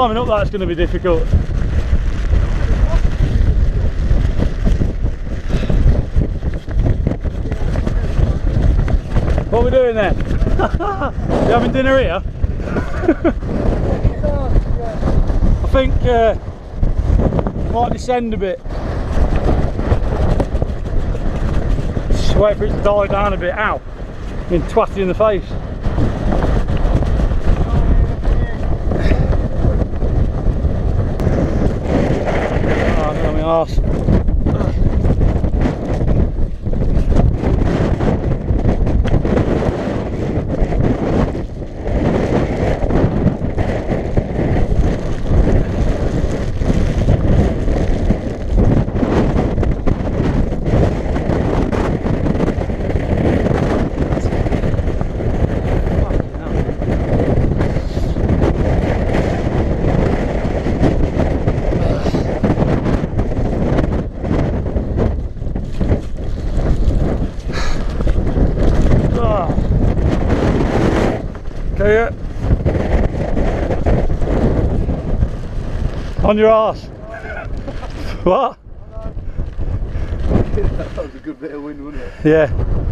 climbing up that's going to be difficult. What are we doing then? You having dinner here? I think might descend a bit. Just wait for it to die down a bit. Ow! Been twatted in the face. Oh, I'm on my arse. Yeah. On your arse. What? That was a good bit of wind, wasn't it? Yeah.